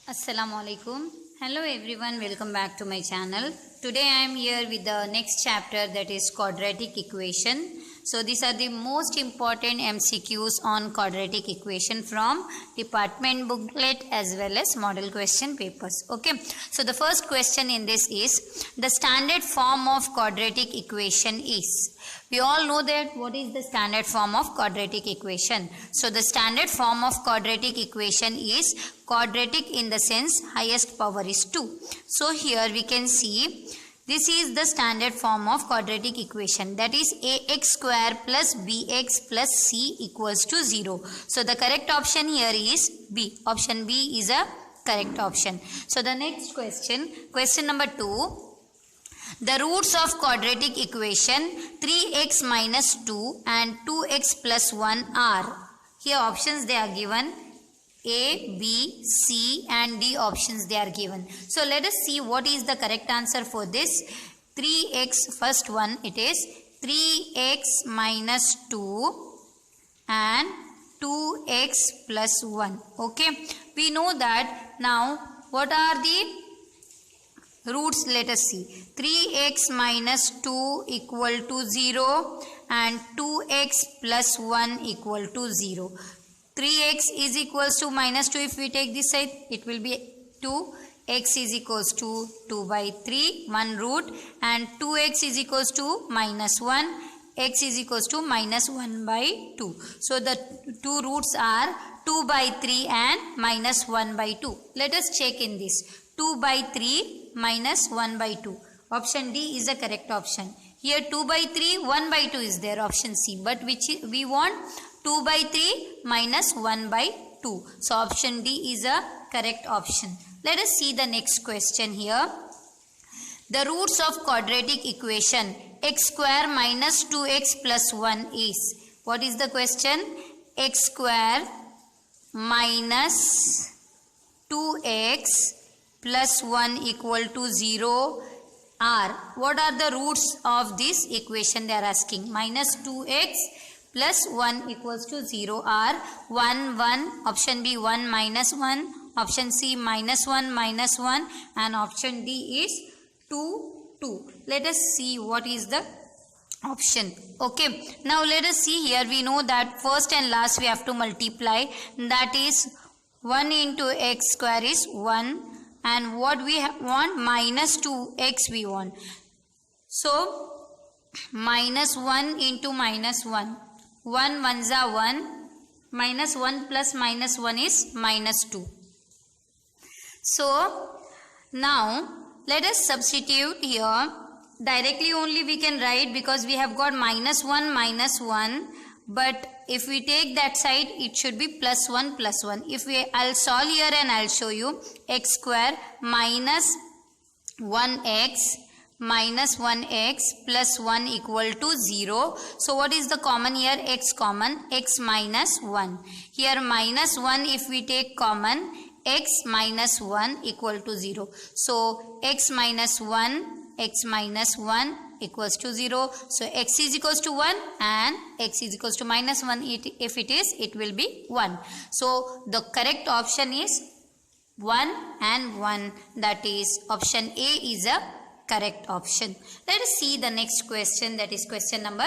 Assalamualaikum. Hello everyone, welcome back to my channel. Today I am here with the next chapter, that is quadratic equation. So these are the most important MCQs on quadratic equation from department booklet as well as model question papers. Okay, so the first question in this is, the standard form of quadratic equation is. We all know that what is the standard form of quadratic equation. So the standard form of quadratic equation is quadratic in the sense highest power is 2. So here we can see this is the standard form of quadratic equation, that is ax square plus bx plus c equals to 0. So the correct option here is B. Option B is a correct option. So the next question, question number 2. The roots of quadratic equation 3x minus 2 and 2x plus 1 are. Here options they are given. A, B, C and D options they are given. So let us see what is the correct answer for this. 3x, first one it is 3x minus 2 and 2x plus 1. Okay. We know that. Now what are the roots? Let us see. 3x minus 2 equal to 0 and 2x plus 1 equal to 0. 3x is equals to minus 2. If we take this side, it will be 2. X is equals to 2 by 3, 1 root, and 2x is equals to minus 1. X is equals to minus 1 by 2. So the two roots are 2 by 3 and minus 1 by 2. Let us check in this. 2 by 3 minus 1 by 2. Option D is the correct option. Here 2 by 3, 1 by 2 is there, option C. But which we want 2 by 3 minus 1 by 2. So option D is a correct option. Let us see the next question here. The roots of quadratic equation x square minus 2x plus 1 is. What is the question? X square minus 2x plus 1 equal to 0 are. What are the roots of this equation they are asking? Minus 2x plus 1 equals to 0 are 1, 1, option B 1 minus 1, option C minus 1 minus 1 and option D is 2, 2. Let us see what is the option. Okay, now let us see here. We know that first and last we have to multiply, that is 1 into x square is 1 and what we want, minus 2x we want. So minus 1 into minus 1. 1 ones are 1, minus 1 plus minus 1 is minus 2. So now let us substitute here. Directly only we can write because we have got minus 1, but if we take that side it should be plus 1 plus 1. If I'll solve here and I'll show you. X square minus 1x minus 1x plus 1 equal to 0. So what is the common here? X common, x minus 1. Here minus 1 if we take common, x minus 1 equal to 0. So x minus 1 equals to 0. So x is equals to 1 and x is equals to minus 1. If it is, it will be 1. So the correct option is 1 and 1. That is option A is a correct option. Let us see the next question, that is question number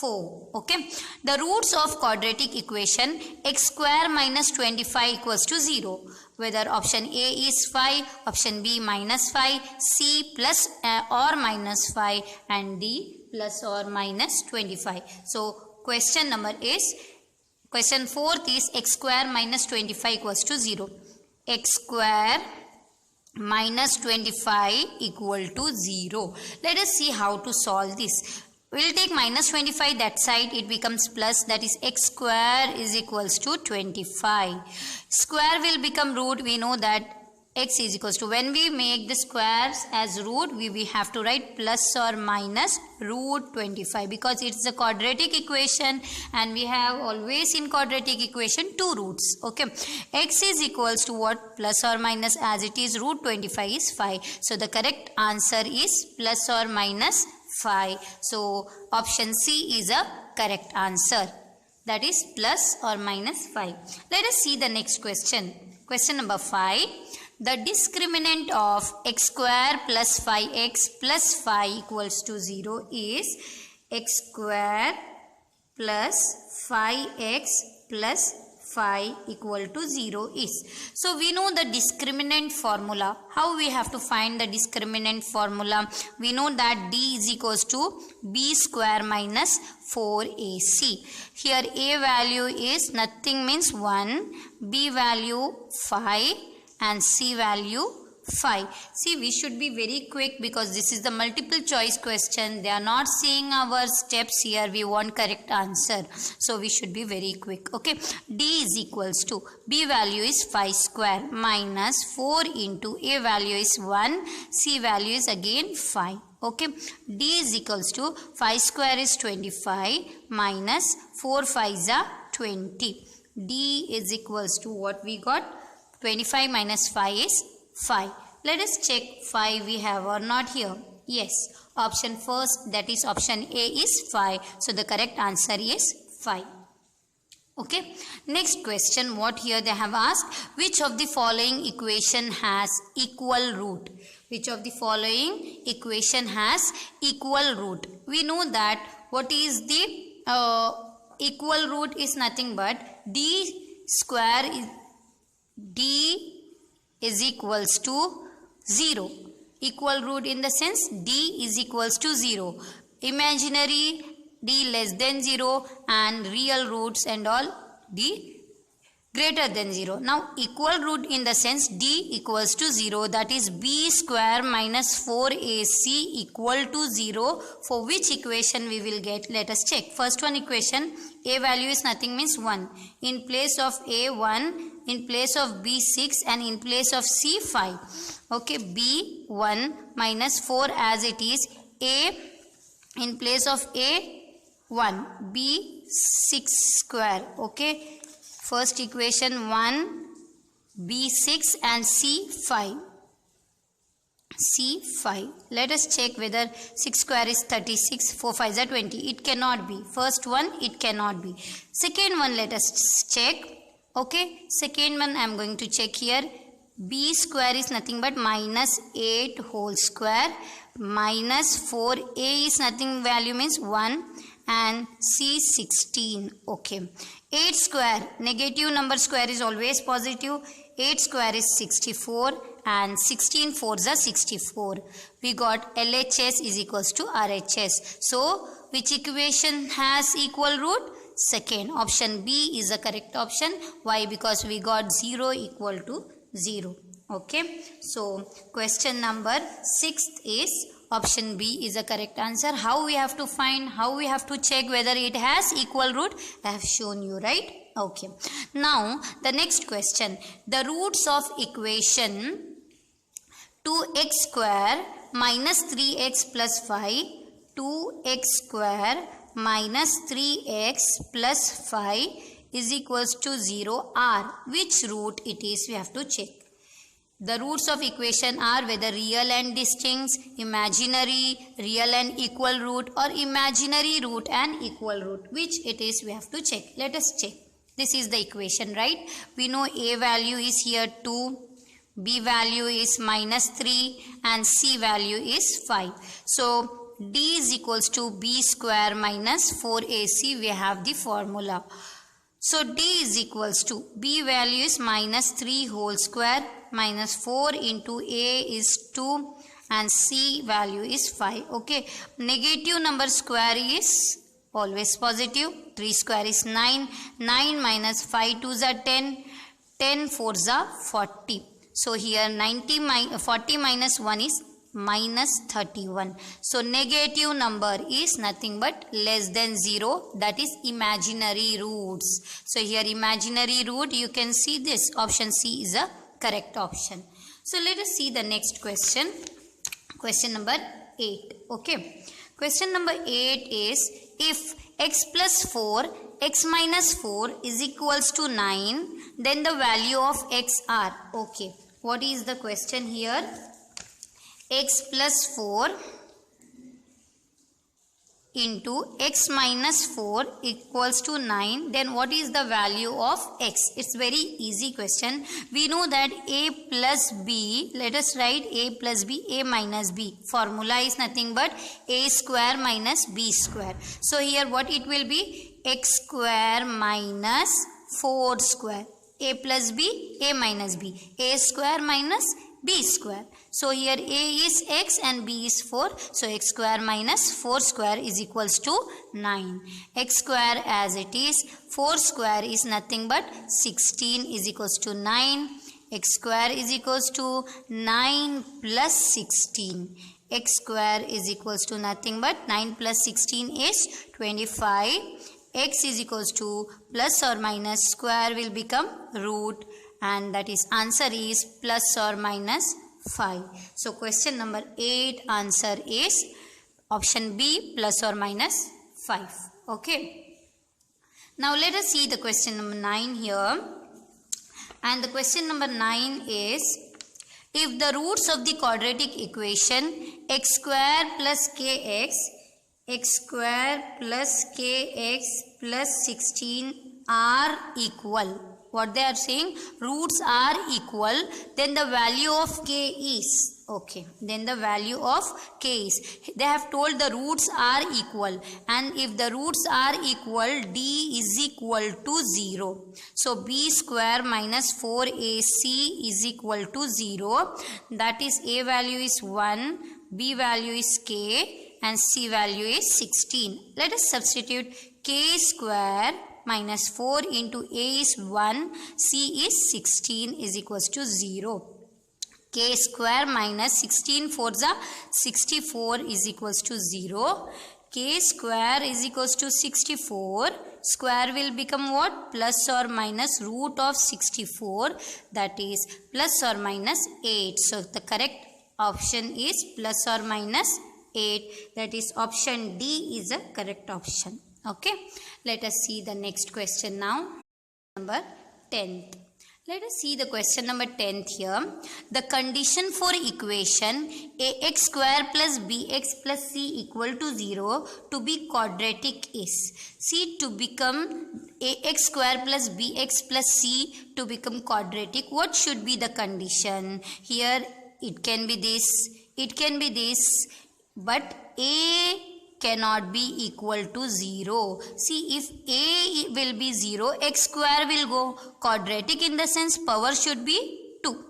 4. Okay, the roots of quadratic equation x square minus 25 equals to 0. Whether option A is 5, option B minus 5, C plus or minus 5 and D plus or minus 25. So question number is, question 4th is x square minus 25 equals to 0. X square minus 25 equal to 0. Let us see how to solve this. We will take minus 25 that side, it becomes plus, that is x square is equals to 25. Square will become root. We know that x is equals to, when we make the squares as root, we have to write plus or minus root 25 because it's a quadratic equation and we have always in quadratic equation two roots. Okay, x is equals to what? Plus or minus, as it is root 25 is 5. So the correct answer is plus or minus 5. So option C is a correct answer, that is plus or minus 5. Let us see the next question. Question number 5. The discriminant of x square plus 5x plus 5 equals to 0 is x square plus 5x plus 5 equal to 0 is. So we know the discriminant formula. How we have to find the discriminant formula? We know that d is equals to b square minus 4ac. Here a value is nothing means 1, b value 5 and c value 5. See, we should be very quick because this is the multiple choice question. They are not seeing our steps here. We want correct answer. So we should be very quick. Okay. D is equals to B value is 5 square minus 4 into A value is 1. C value is again 5. Okay. D is equals to 5 square is 25 minus 4 5s are 20. D is equals to what we got? 25 minus 5 is 5. Let us check 5 we have or not here. Yes. Option first, that is option A is 5. So the correct answer is 5. Okay. Next question, what here they have asked, which of the following equation has equal root? Which of the following equation has equal root? We know that what is the equal root is nothing but d square is d is equals to 0. Equal root in the sense d is equals to 0. Imaginary d less than 0 and real roots and all d greater than 0. Now equal root in the sense d equals to 0, that is b square minus 4ac equal to 0. For which equation we will get? Let us check. First one equation, a value is nothing means 1. In place of a 1, in place of b 6 and in place of c 5. Okay, b 1 minus 4 as it is, a in place of a 1, b 6 square. Okay, first equation 1, b 6 and c 5. C 5. Let us check whether 6 square is 36, 4 5s are 20. It cannot be. First one, it cannot be. Second one, let us check. Okay, second one I am going to check here. B square is nothing but minus 8 whole square minus 4a is nothing value means 1 and c 16. Okay, 8 square, negative number square is always positive. 8 square is 64 and 16 4s are 64. We got LHS is equals to RHS. So which equation has equal root? Second, option B is the correct option. Why? Because we got 0 equal to 0. Okay, so question number 6 is option B is the correct answer. How we have to find, how we have to check whether it has equal root? I have shown you, right? Okay, now the next question, the roots of equation 2x square minus 3x plus 5, 2x square minus 3x plus 5 is equals to 0 are. Which root it is? We have to check. The roots of equation are whether real and distinct, imaginary, real and equal root, or imaginary root and equal root. Which it is? We have to check. Let us check. This is the equation, right? We know a value is here 2, b value is minus 3 and c value is 5. So d is equals to b square minus 4ac. We have the formula. So d is equals to b value is minus 3 whole square minus 4 into a is 2 and c value is 5. Okay, negative number square is always positive. 3 square is 9. 9 minus 5 2s are 10. 10 4s are 40. So here 40 minus 1 is minus 31. So negative number is nothing but less than 0, that is imaginary roots. So here imaginary root, you can see this option C is a correct option. So let us see the next question. Question number 8. Okay. Question number 8 is, if x plus 4, x minus 4 is equals to 9, then the value of x are. Okay. What is the question here? X plus 4 into x minus 4 equals to 9, then what is the value of x? It's very easy question. We know that a plus b, let us write a plus b, a minus b. Formula is nothing but a square minus b square. So here what it will be? X square minus 4 square. A plus b, a minus b. A square minus b square. So here a is x and b is 4. So x square minus 4 square is equals to 9. X square as it is, 4 square is nothing but 16 is equals to 9. X square is equals to 9 plus 16. X square is equals to nothing but 9 plus 16 is 25. X is equals to plus or minus square will become root, and that is answer is plus or minus 5. So question number 8 answer is option B, plus or minus 5. Okay. Now let us see the question number 9 here. And the question number 9 is, if the roots of the quadratic equation x square plus kx, x square plus kx plus 16 are equal. What they are saying, roots are equal, then the value of k is, okay, then the value of k is, they have told the roots are equal, and if the roots are equal, d is equal to 0. So b square minus 4ac is equal to 0. That is a value is 1, b value is k, and c value is 16. Let us substitute k square minus 4 into a is 1, c is 16 is equals to 0. K square minus 16 4s are 64 is equals to 0. K square is equals to 64. Square will become what? Plus or minus root of 64. That is plus or minus 8. So the correct option is plus or minus 8. That is option D is a correct option. Okay, let us see the next question now. Number 10th. Let us see the question number 10th here. The condition for equation ax square plus bx plus c equal to 0 to be quadratic is. See, to become ax square plus bx plus c to become quadratic, what should be the condition? Here it can be this, it can be this, but a cannot be equal to 0. See, if a will be 0, x square will go quadratic, in the sense power should be 2.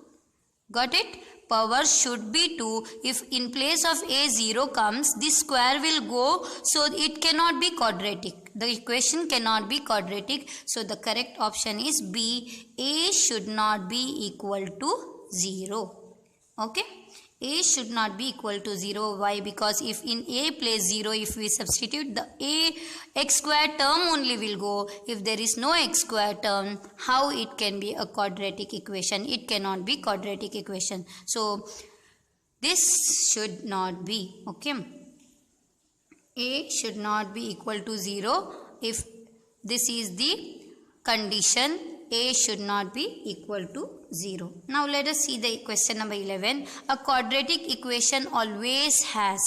Got it? Power should be 2. If in place of a 0 comes, this square will go, so it cannot be quadratic. The equation cannot be quadratic. So the correct option is B. A should not be equal to 0. Okay? A should not be equal to 0. Why? Because if in a place 0, if we substitute, the a x square term only will go. If there is no x square term, how it can be a quadratic equation? It cannot be quadratic equation. So this should not be. Okay. A should not be equal to 0. If this is the condition, a should not be equal to 0. Now let us see the question number 11. A quadratic equation always has,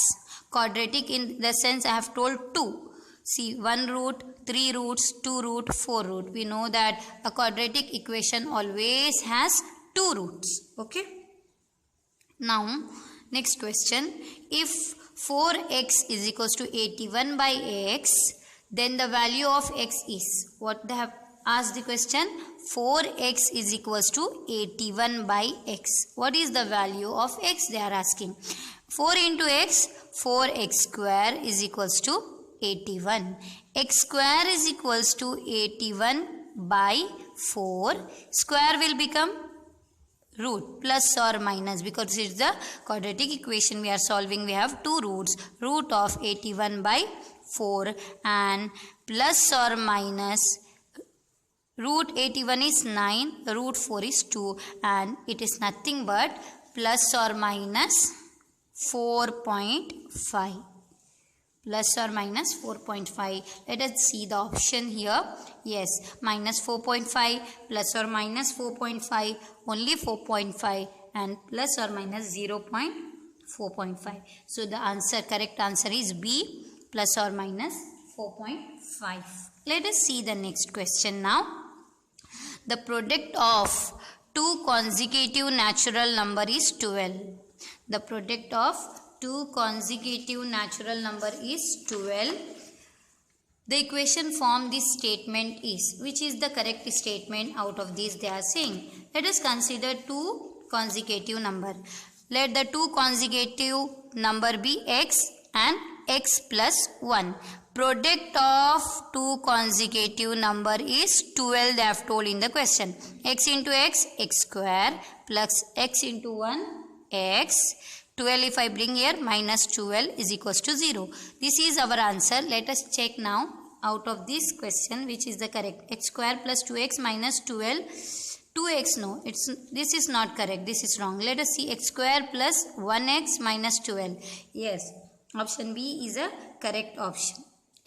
quadratic in the sense I have told 2. See, 1 root, 3 roots, 2 root, 4 root. We know that a quadratic equation always has 2 roots. Okay. Now next question. If 4x is equals to 81 by x, then the value of x is, what they have asked the question? 4x is equals to 81 by x. What is the value of x? They are asking. 4 into x, 4x square is equals to 81. X square is equals to 81 by 4. Square will become root, plus or minus, because it's the quadratic equation we are solving. We have 2 roots. Root of 81 by 4 and plus or minus. Root 81 is 9, root 4 is 2, and it is nothing but plus or minus 4.5. Plus or minus 4.5. Let us see the option here. Yes, minus 4.5, plus or minus 4.5, only 4.5, and plus or minus 0.4.5. So the answer, correct answer is B. plus or minus 4.5. Let us see the next question now. The product of two consecutive natural number is 12. The product of two consecutive natural number is 12. The equation form this statement is, which is the correct statement out of these they are saying. Let us consider two consecutive number. Let the two consecutive number be x and x plus 1. Product of two consecutive number is 12 they have told in the question. X into x, x square, plus x into 1, x. 12 if I bring here, minus 12 is equals to 0. This is our answer. Let us check now out of this question which is the correct. X square plus 2x minus 12. 2x no, this is not correct. This is wrong. Let us see x square plus 1x minus 12. Yes, option B is a correct option.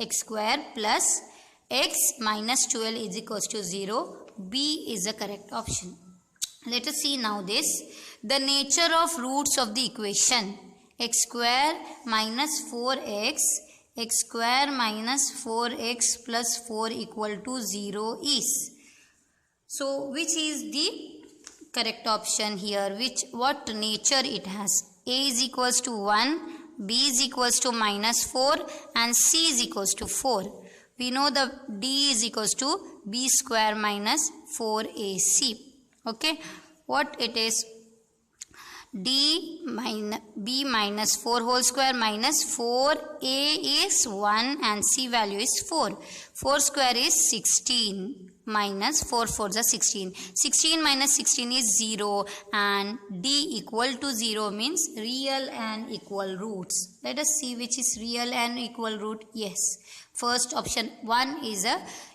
X square plus x minus 12 is equals to 0. B is the correct option. Let us see now this. The nature of roots of the equation. X square minus 4x. X square minus 4x plus 4 equal to 0 is. So which is the correct option here? What nature it has? A is equals to 1. B is equals to minus 4 and C is equals to 4. We know the D is equals to B square minus 4AC. Okay, what it is? D minus B minus 4 whole square minus 4A is 1 and C value is 4. 4 square is 16 minus 4 4s are 16. 16 minus 16 is 0 and D equal to 0 means real and equal roots. Let us see which is real and equal root. Yes, first option 1 is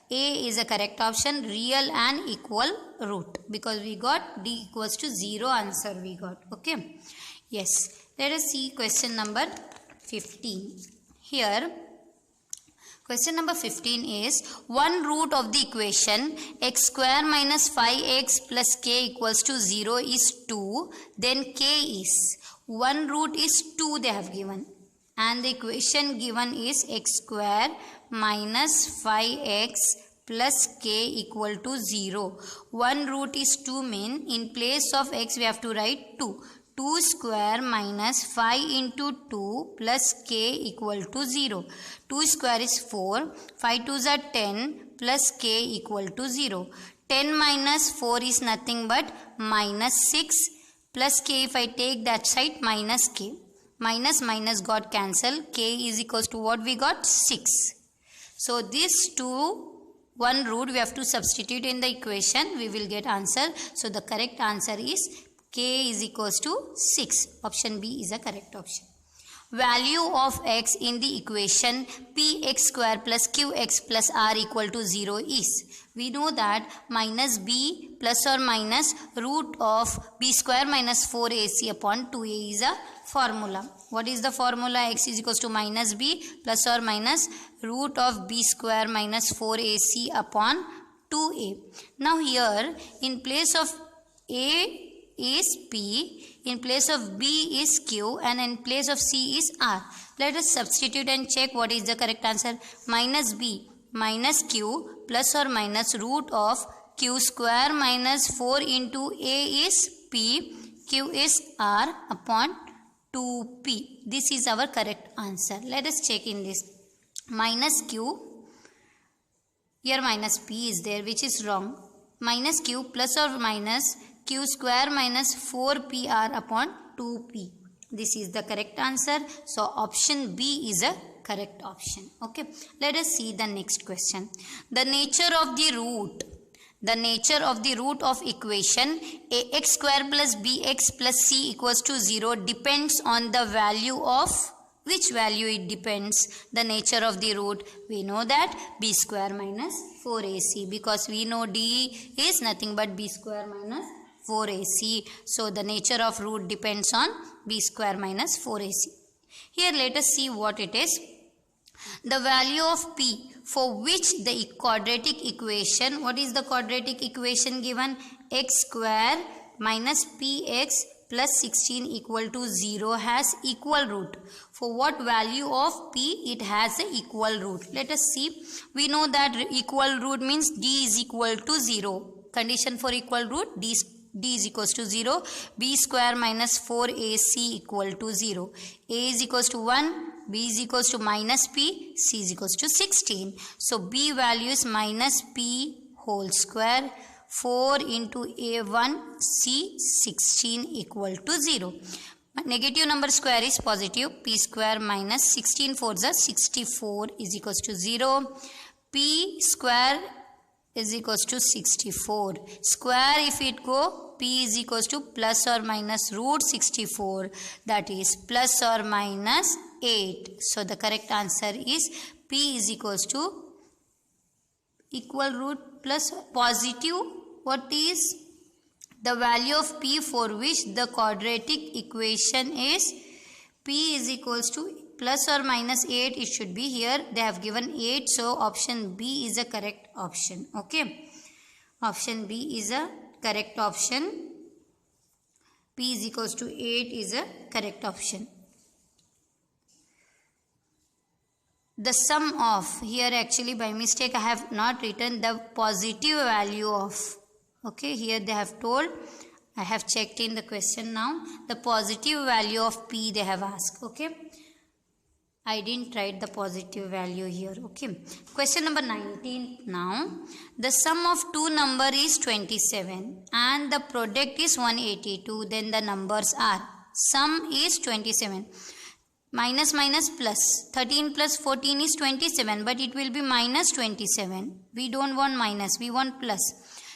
A is a correct option, real and equal root, because we got D equals to 0 answer we got. Okay, yes, let us see question number 15. Here question number 15 is one root of the equation x square minus 5x plus k equals to 0 is 2. Then k is, one root is 2 they have given and the equation given is x square minus 5x plus k equal to 0. One root is 2 mean in place of x we have to write 2. 2 square minus 5 into 2 plus k equal to 0. 2 square is 4. 5 2s are 10 plus k equal to 0. 10 minus 4 is nothing but minus 6 plus k, if I take that side minus k. Minus minus got cancelled. K is equals to what we got? 6. So this 2 one root we have to substitute in the equation. We will get answer. So the correct answer is k is equals to 6. Option B is a correct option. Value of x in the equation px square plus qx plus r equal to 0 is. We know that minus b plus or minus root of b square minus 4ac upon 2a is a formula. What is the formula? X is equals to minus b plus or minus root of b square minus 4ac upon 2a. Now here in place of a is p, in place of b is q and in place of c is r. Let us substitute and check what is the correct answer. Minus b minus q plus or minus root of q square minus 4 into a is p, q is r upon 2p. This is our correct answer. Let us check in this. Minus q, here minus p is there which is wrong. Minus q plus or minus q square minus 4pr upon 2p. This is the correct answer. So option B is a correct option. Okay, let us see the next question. The nature of the root. The nature of the root of equation ax square plus bx plus c equals to 0 depends on the value of, which value it depends? The nature of the root. We know that b square minus 4ac, because we know d is nothing but b square minus 4ac. So the nature of root depends on b square minus 4ac. Here let us see what it is. The value of p for which the quadratic equation, what is the quadratic equation given? X square minus px plus 16 equal to 0 has equal root. For what value of p it has a equal root? Let us see. We know that equal root means d is equal to 0. Condition for equal root, d is equals to 0. B square minus 4ac equal to 0. A is equals to 1. B is equals to minus p. C is equals to 16. So b value is minus p whole square. 4 into a1 c 16 equal to 0. Negative number square is positive. P square minus 16 fours are 64 is equals to 0. P square is equals to 64. Square if it go, p is equals to plus or minus root 64, that is plus or minus 8. So the correct answer is p is equals to equal root plus positive. What is the value of p for which the quadratic equation is p is equals to plus or minus 8? It should be here. They have given 8, so option B is a correct option. Okay, option B is a correct option. P is equals to 8 is a correct option. The sum of, here actually by mistake I have not written the positive value of. Okay, here they have told, I have checked in the question now, the positive value of p they have asked. Okay, I didn't write the positive value here. Okay, question number 19 now. The sum of two number is 27 and the product is 182. Then the numbers are, sum is 27. Minus minus plus. 13 plus 14 is 27, but it will be minus 27. We don't want minus, we want plus.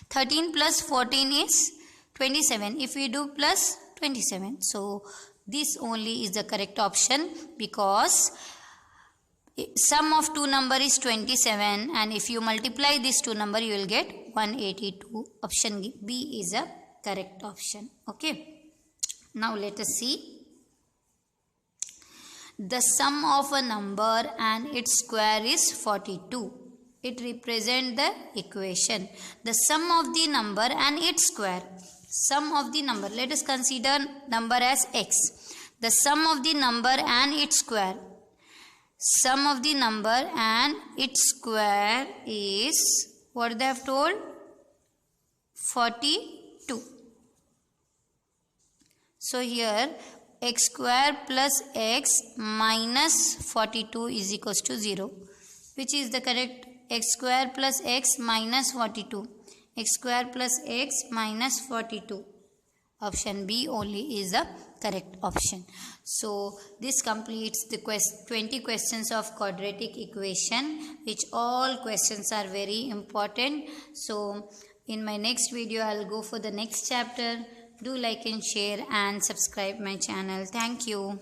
13 plus 14 is 27. If we do plus 27. So this only is the correct option, because sum of two number is 27 and if you multiply this two number you will get 182. Option B is a correct option. Okay. Now let us see. The sum of a number and its square is 42. It represents the equation. The sum of the number and its square. Sum of the number. Let us consider number as x. The sum of the number and its square. Sum of the number and its square is, what they have told? 42. So here x square plus x minus 42 is equals to 0. Which is the correct? X square plus x minus 42. X square plus x minus 42. Option B only is the correct option. So this completes the 20 questions of quadratic equation, which all questions are very important. So in my next video I'll go for the next chapter. Do like and share and subscribe my channel. Thank you.